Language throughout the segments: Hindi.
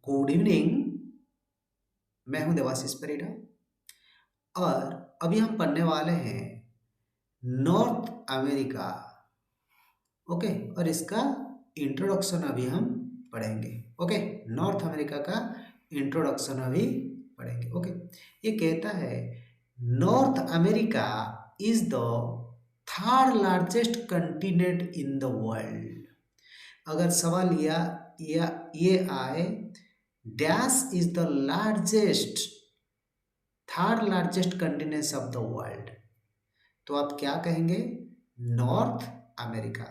Good evening. मैं हूं देवाशीष परिड़ा और अभी हम पढ़ने वाले हैं नॉर्थ अमेरिका। ओके, और इसका इंट्रोडक्शन अभी हम पढ़ेंगे। ओके, नॉर्थ अमेरिका का इंट्रोडक्शन अभी पढ़ेंगे। ओके, ये कहता है north America is the third largest continent in the world. अगर सवाल ये आए, dash is the largest third largest continent of the world, तो आप क्या कहेंगे? North America.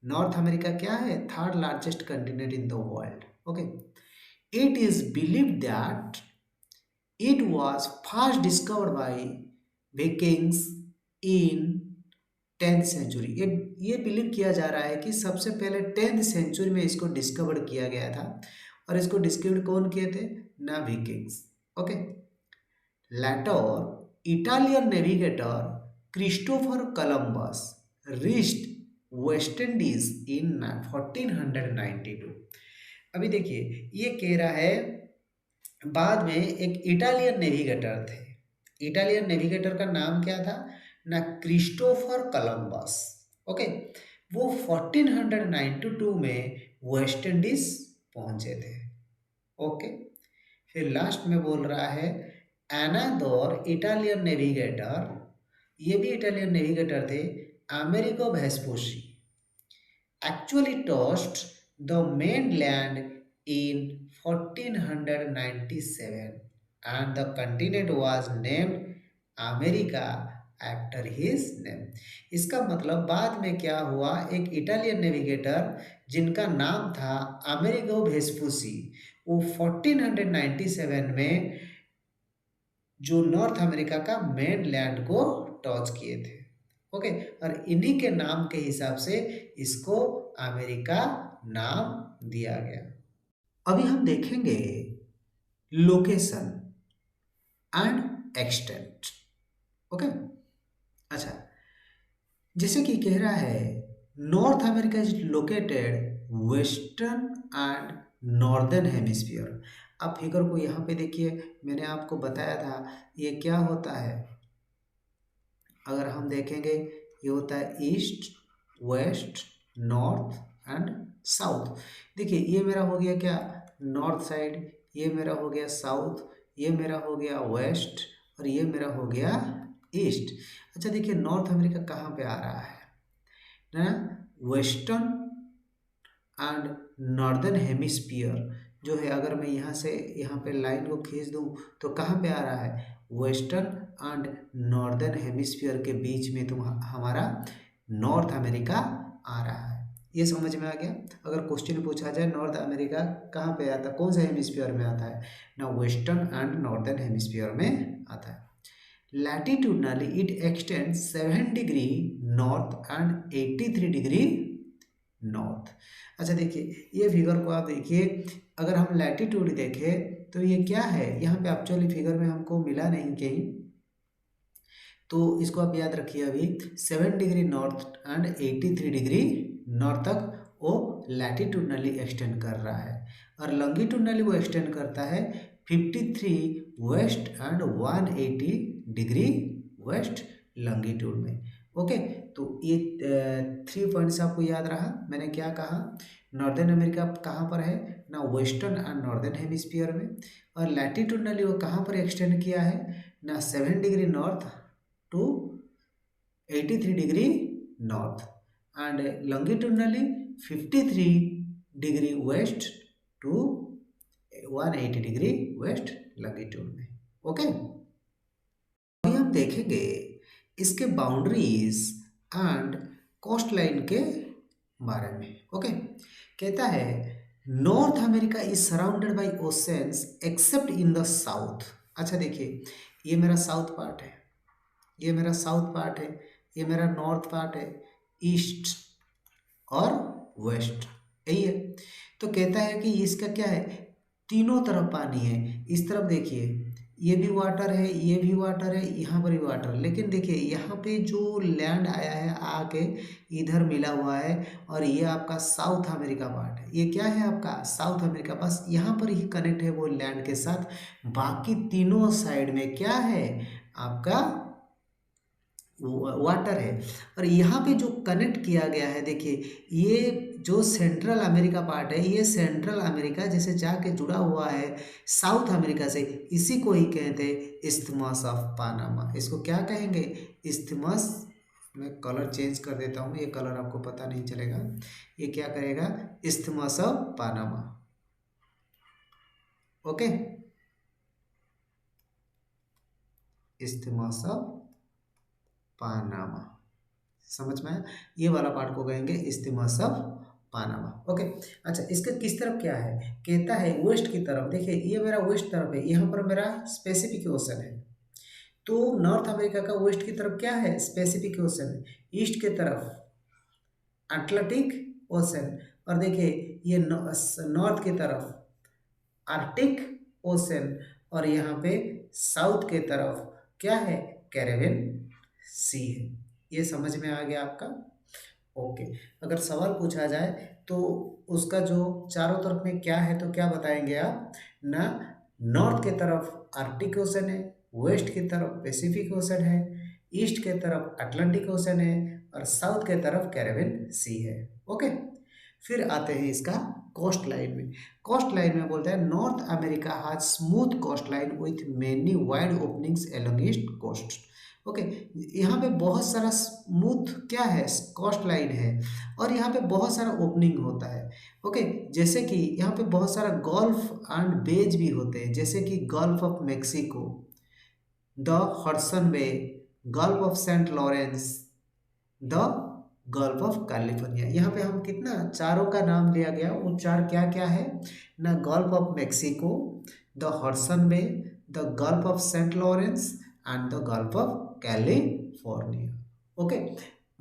नॉर्थ अमेरिका क्या है? Third largest continent in the world. Okay, it is believe that it was first discovered by Vikings in 10th century. ये बिलीव किया जा रहा है कि सबसे पहले 10th सेंचुरी में इसको डिस्कवर किया गया था। और इसको डिस्कवर कौन किए थे? ना Vikings. Okay, later Italian navigator Christopher Columbus reached West Indies in 1492। अभी देखिए, ये कह रहा है बाद में एक इटालियन नेविगेटर थे। इटालियन नेविगेटर का नाम क्या था? ना क्रिस्टोफर कोलंबस। ओके, वो 1492 में वेस्ट इंडीज पहुंचे थे। ओके, फिर लास्ट में बोल रहा है अनदर इटालियन नेविगेटर, ये भी इटालियन नेविगेटर थे, Amerigo Vespucci actually touched the mainland in 1497 and the continent was named America after his name. इसका मतलब बाद में क्या हुआ, एक इटालियन नेविगेटर जिनका नाम था अमेरिगो वेस्पुसी, वो 1497 में जो नॉर्थ अमेरिका का मेन लैंड को टच किए थे। ओके, और इन्हीं के नाम के हिसाब से इसको अमेरिका नाम दिया गया। अभी हम देखेंगे लोकेशन एंड एक्सटेंट। ओके, अच्छा, जैसे कि कह रहा है north America is located western and northern hemisphere. आप फिगर को यहाँ पे देखिए, मैंने आपको बताया था ये क्या होता है। अगर हम देखेंगे, ये होता है east, west, north and south. देखिए, ये मेरा हो गया क्या? North side. ये मेरा हो गया साउथ। ये मेरा हो गया वेस्ट। और ये मेरा हो गया ईस्ट। अच्छा, देखिए नॉर्थ अमेरिका कहाँ पे आ रहा है ना? वेस्टर्न एंड नॉर्दर्न हेमिस्फीयर जो है, अगर मैं यहाँ से यहाँ पे लाइन को खींच दूँ तो कहाँ पे आ रहा है? वेस्टर्न एंड नॉर्दर्न हेमिस्फीयर के बीच में तो हमारा नॉर्थ अमेरिका आ रहा है। ये समझ में आ गया? अगर क्वेश्चन पूछा जाए नॉर्थ अमेरिका कहाँ पे आता है, कौन से हेमिस्फीयर में आता है ना? वेस्टर्न एंड नॉर्दर्न हेमिस्फीयर में आता है। Latitudinally it extends 7 degree north and 83 degree north. अच्छा, देखिए ये फिगर को आप देखिए, अगर हम लैटिट्यूड देखें तो ये क्या है? यहाँ पे एक्चुअली फिगर में हमको मिला नहीं कहीं, तो इसको आप याद रखिए। अभी 7 degree north and 83 degree north तक वो लैटिट्यूडनली एक्सटेंड कर रहा है, और लॉन्गिट्यूडनली वो एक्सटेंड करता है 53 west and 180 degree west longitude में। ओके, तो ये 3 पॉइंट्स आपको याद रहा। मैंने क्या कहा? नॉर्दर्न अमेरिका कहाँ पर है ना? वेस्टर्न एंड नॉर्दर्न हेमिस्फीयर में। और लैटिट्यूडनली वो कहाँ पर एक्सटेंड किया है ना? 7 degree north to 83 degree north, and longitudinally 53 degree west to 180 degree west longitude में। ओके, अभी हम देखेंगे इसके बाउंड्रीज एंड कोस्ट लाइन के बारे में। ओके, कहता है north America is surrounded by oceans accept in the south. अच्छा, देखिए ये मेरा साउथ पार्ट है, ये मेरा साउथ पार्ट है, ये मेरा नॉर्थ पार्ट है, ईस्ट और वेस्ट, यही है। तो कहता है कि इसका क्या है? तीनों तरफ पानी है। इस तरफ देखिए, ये भी वाटर है, ये भी वाटर है, यहाँ पर भी वाटर है। लेकिन देखिए यहाँ पे जो लैंड आया है आके इधर मिला हुआ है, और ये आपका साउथ अमेरिका पार्ट है। ये क्या है आपका साउथ अमेरिका, बस यहाँ पर ही कनेक्ट है वो लैंड के साथ। बाकी तीनों साइड में क्या है आपका वाटर है। और यहाँ पे जो कनेक्ट किया गया है देखिए, ये जो सेंट्रल अमेरिका पार्ट है, ये सेंट्रल अमेरिका जैसे जाके जुड़ा हुआ है साउथ अमेरिका से, इसी को ही कहते हैं इस्थमस ऑफ पानामा। इसको क्या कहेंगे, इस्थमस। मैं कलर चेंज कर देता हूँ, ये कलर आपको पता नहीं चलेगा। ये क्या करेगा, isthmus of Panama. Okay, isthmus of Panama, समझ में आया। ये वाला पार्ट को कहेंगे इस्तिमास ऑफ पानामा। ओके, अच्छा इसका किस तरफ क्या है, कहता है वेस्ट की तरफ। देखिए ये मेरा वेस्ट तरफ है, यहाँ पर मेरा स्पेसिफिक ओशन है। तो नॉर्थ अमेरिका का वेस्ट की तरफ क्या है, स्पेसिफिक ओशन। ईस्ट की तरफ अटलांटिक ओशन, और देखिए ये नॉर्थ की तरफ आर्कटिक ओशन, और यहाँ पे साउथ के तरफ क्या है, कैरेबियन सी है। ये समझ में आ गया आपका। ओके, अगर सवाल पूछा जाए तो उसका जो चारों तरफ में क्या है तो क्या बताएंगे आप ना, नॉर्थ के तरफ आर्कटिक ओशन है, वेस्ट की तरफ पैसिफिक ओशन है, ईस्ट के तरफ अटलांटिक ओशन है, और साउथ के तरफ कैरेबियन सी है। ओके, फिर आते हैं इसका कोस्ट लाइन में। कोस्ट लाइन में बोलते हैं north America has smooth coast line with many wide openings along east coast. Okay, यहाँ पे बहुत सारा स्मूथ क्या है, कोस्ट लाइन है, और यहाँ पे बहुत सारा ओपनिंग होता है। ओके, जैसे कि यहाँ पे बहुत सारा गल्फ एंड बेज भी होते हैं, जैसे कि gulf of Mexico, the Hudson bay, gulf of Saint Lawrence, the gulf of California. यहाँ पे हम कितना चारों का नाम लिया गया, वो चार क्या क्या है ना, gulf of Mexico, the Hudson bay, the gulf of Saint Lawrence and the gulf of California. Okay,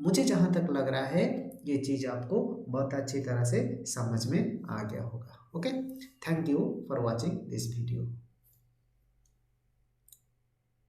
मुझे जहाँ तक लग रहा है ये चीज़ आपको बहुत अच्छी तरह से समझ में आ गया होगा। Okay, thank you for watching this video.